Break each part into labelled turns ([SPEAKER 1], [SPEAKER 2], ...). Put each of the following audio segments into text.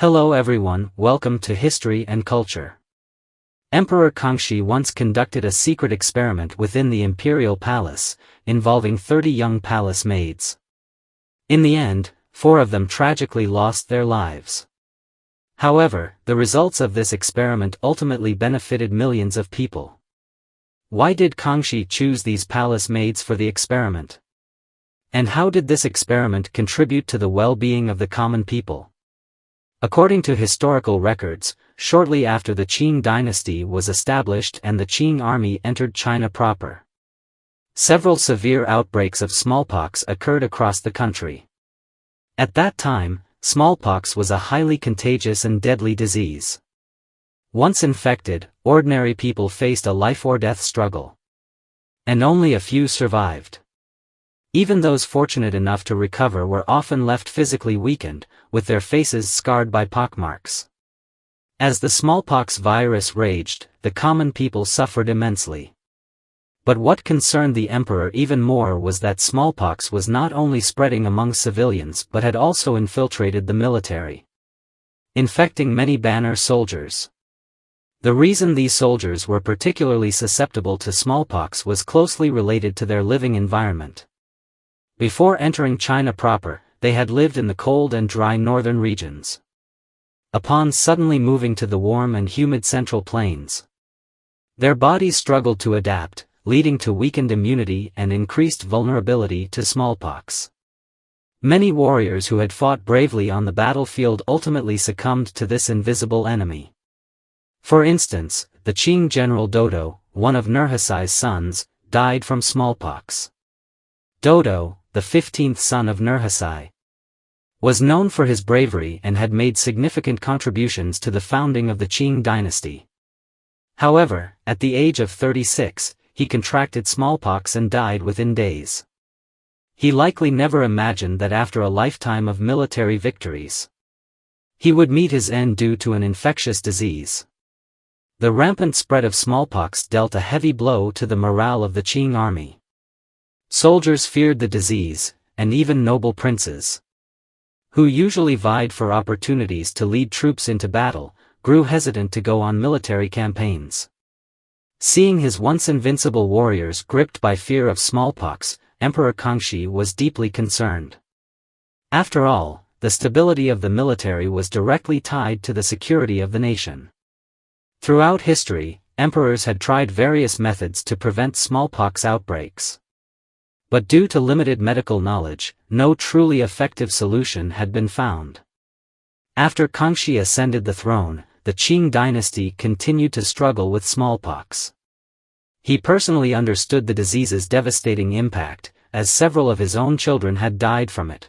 [SPEAKER 1] Hello everyone, welcome to History and Culture. Emperor Kangxi once conducted a secret experiment within the imperial palace, involving 30 young palace maids. In the end, 4 of them tragically lost their lives. However, the results of this experiment ultimately benefited millions of people. Why did Kangxi choose these palace maids for the experiment? And how did this experiment contribute to the well-being of the common people? According to historical records, shortly after the Qing dynasty was established and the Qing army entered China proper, several severe outbreaks of smallpox occurred across the country. At that time, smallpox was a highly contagious and deadly disease. Once infected, ordinary people faced a life-or-death struggle. And only a few survived. Even those fortunate enough to recover were often left physically weakened, with their faces scarred by pockmarks. As the smallpox virus raged, the common people suffered immensely. But what concerned the emperor even more was that smallpox was not only spreading among civilians but had also infiltrated the military, infecting many banner soldiers. The reason these soldiers were particularly susceptible to smallpox was closely related to their living environment. Before entering China proper, they had lived in the cold and dry northern regions. Upon suddenly moving to the warm and humid central plains, their bodies struggled to adapt, leading to weakened immunity and increased vulnerability to smallpox. Many warriors who had fought bravely on the battlefield ultimately succumbed to this invisible enemy. For instance, the Qing general Dodo, one of Nurhasai's sons, died from smallpox. Dodo, the 15th son of Nurhasai, was known for his bravery and had made significant contributions to the founding of the Qing dynasty. However, at the age of 36, he contracted smallpox and died within days. He likely never imagined that after a lifetime of military victories, he would meet his end due to an infectious disease. The rampant spread of smallpox dealt a heavy blow to the morale of the Qing army. Soldiers feared the disease, and even noble princes, who usually vied for opportunities to lead troops into battle, grew hesitant to go on military campaigns. Seeing his once invincible warriors gripped by fear of smallpox, Emperor Kangxi was deeply concerned. After all, the stability of the military was directly tied to the security of the nation. Throughout history, emperors had tried various methods to prevent smallpox outbreaks. But due to limited medical knowledge, no truly effective solution had been found. After Kangxi ascended the throne, the Qing dynasty continued to struggle with smallpox. He personally understood the disease's devastating impact, as several of his own children had died from it.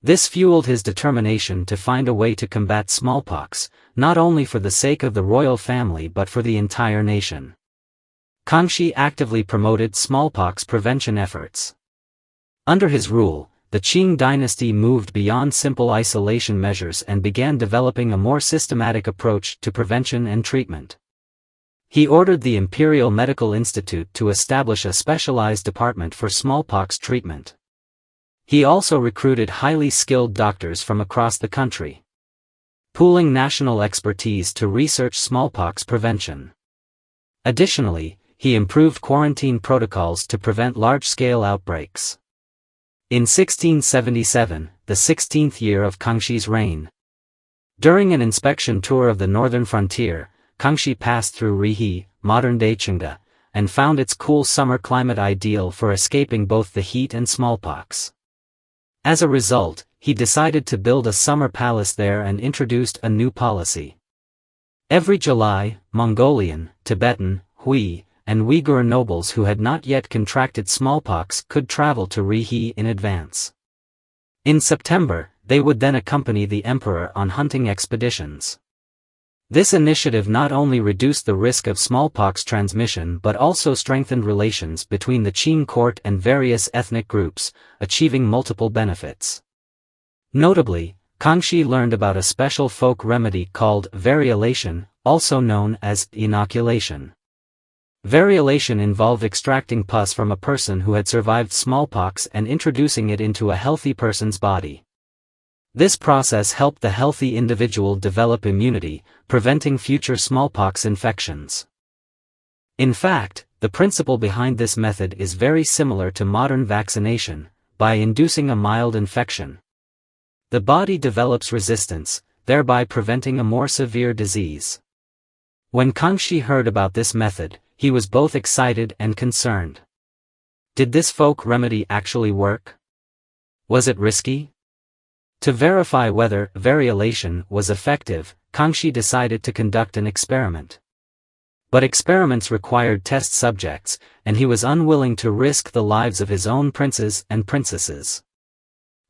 [SPEAKER 1] This fueled his determination to find a way to combat smallpox, not only for the sake of the royal family but for the entire nation. Kangxi actively promoted smallpox prevention efforts. Under his rule, the Qing dynasty moved beyond simple isolation measures and began developing a more systematic approach to prevention and treatment. He ordered the Imperial Medical Institute to establish a specialized department for smallpox treatment. He also recruited highly skilled doctors from across the country, pooling national expertise to research smallpox prevention. Additionally, he improved quarantine protocols to prevent large-scale outbreaks. In 1677, the 16th year of Kangxi's reign, during an inspection tour of the northern frontier, Kangxi passed through Rihe, modern-day Chengde, and found its cool summer climate ideal for escaping both the heat and smallpox. As a result, he decided to build a summer palace there and introduced a new policy. Every July, Mongolian, Tibetan, Hui, and Uyghur nobles who had not yet contracted smallpox could travel to Rihe in advance. In September, they would then accompany the emperor on hunting expeditions. This initiative not only reduced the risk of smallpox transmission but also strengthened relations between the Qing court and various ethnic groups, achieving multiple benefits. Notably, Kangxi learned about a special folk remedy called variolation, also known as inoculation. Variolation involved extracting pus from a person who had survived smallpox and introducing it into a healthy person's body. This process helped the healthy individual develop immunity, preventing future smallpox infections. In fact, the principle behind this method is very similar to modern vaccination. By inducing a mild infection, the body develops resistance, thereby preventing a more severe disease. When Kangxi heard about this method, he was both excited and concerned. Did this folk remedy actually work? Was it risky? To verify whether variolation was effective, Kangxi decided to conduct an experiment. But experiments required test subjects, and he was unwilling to risk the lives of his own princes and princesses.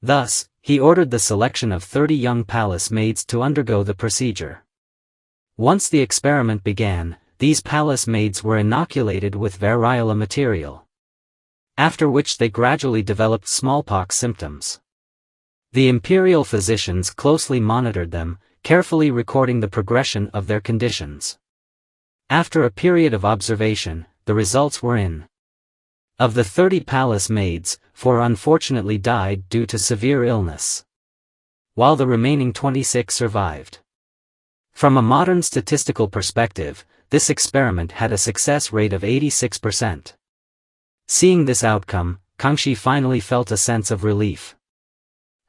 [SPEAKER 1] Thus, he ordered the selection of 30 young palace maids to undergo the procedure. Once the experiment began, these palace maids were inoculated with variola material, after which they gradually developed smallpox symptoms. The imperial physicians closely monitored them, carefully recording the progression of their conditions. After a period of observation, the results were in. Of the 30 palace maids, 4 unfortunately died due to severe illness, while the remaining 26 survived. From a modern statistical perspective, this experiment had a success rate of 86%. Seeing this outcome, Kangxi finally felt a sense of relief.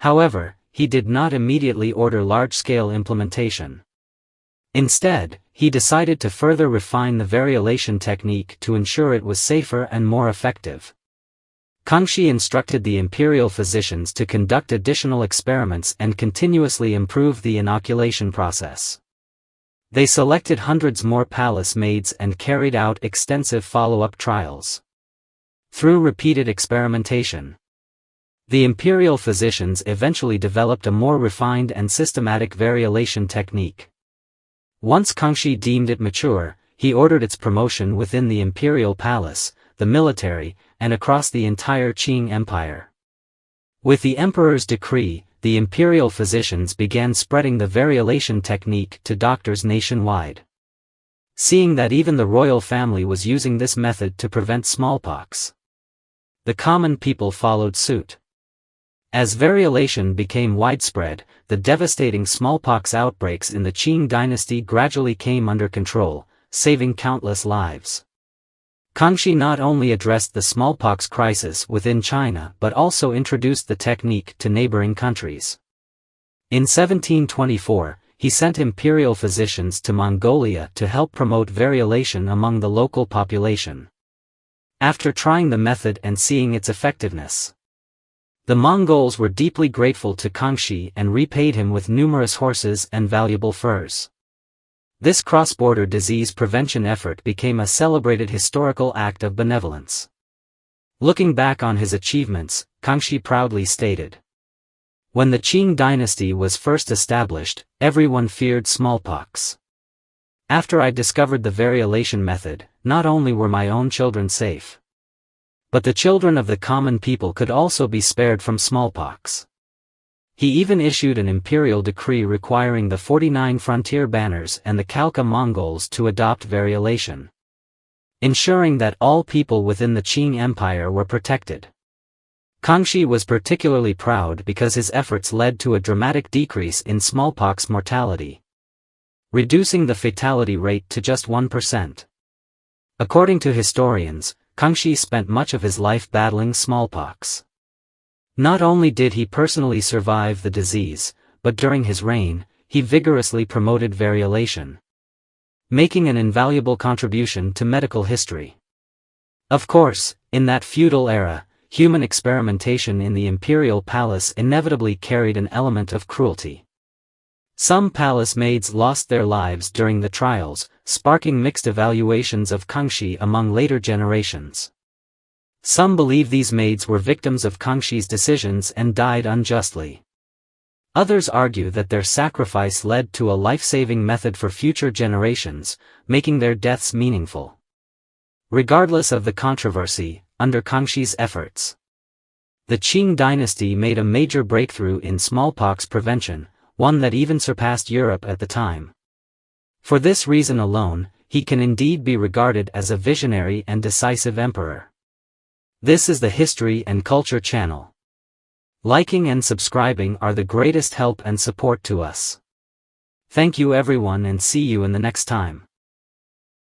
[SPEAKER 1] However, he did not immediately order large-scale implementation. Instead, he decided to further refine the variolation technique to ensure it was safer and more effective. Kangxi instructed the imperial physicians to conduct additional experiments and continuously improve the inoculation process. They selected hundreds more palace maids and carried out extensive follow-up trials. Through repeated experimentation, the imperial physicians eventually developed a more refined and systematic variolation technique. Once Kangxi deemed it mature, he ordered its promotion within the imperial palace, the military, and across the entire Qing Empire. With the emperor's decree, the imperial physicians began spreading the variolation technique to doctors nationwide. Seeing that even the royal family was using this method to prevent smallpox, the common people followed suit. As variolation became widespread, the devastating smallpox outbreaks in the Qing dynasty gradually came under control, saving countless lives. Kangxi not only addressed the smallpox crisis within China but also introduced the technique to neighboring countries. In 1724, he sent imperial physicians to Mongolia to help promote variolation among the local population. After trying the method and seeing its effectiveness, the Mongols were deeply grateful to Kangxi and repaid him with numerous horses and valuable furs. This cross-border disease prevention effort became a celebrated historical act of benevolence. Looking back on his achievements, Kangxi proudly stated, "When the Qing dynasty was first established, everyone feared smallpox. After I discovered the variolation method, not only were my own children safe, but the children of the common people could also be spared from smallpox." He even issued an imperial decree requiring the 49 frontier banners and the Khalkha Mongols to adopt variolation, ensuring that all people within the Qing Empire were protected. Kangxi was particularly proud because his efforts led to a dramatic decrease in smallpox mortality, reducing the fatality rate to just 1%. According to historians, Kangxi spent much of his life battling smallpox. Not only did he personally survive the disease, but during his reign, he vigorously promoted variolation, making an invaluable contribution to medical history. Of course, in that feudal era, human experimentation in the imperial palace inevitably carried an element of cruelty. Some palace maids lost their lives during the trials, sparking mixed evaluations of Kangxi among later generations. Some believe these maids were victims of Kangxi's decisions and died unjustly. Others argue that their sacrifice led to a life-saving method for future generations, making their deaths meaningful. Regardless of the controversy, under Kangxi's efforts, the Qing dynasty made a major breakthrough in smallpox prevention, one that even surpassed Europe at the time. For this reason alone, he can indeed be regarded as a visionary and decisive emperor. This is the History and Culture channel. Liking and subscribing are the greatest help and support to us. Thank you everyone and see you in the next time.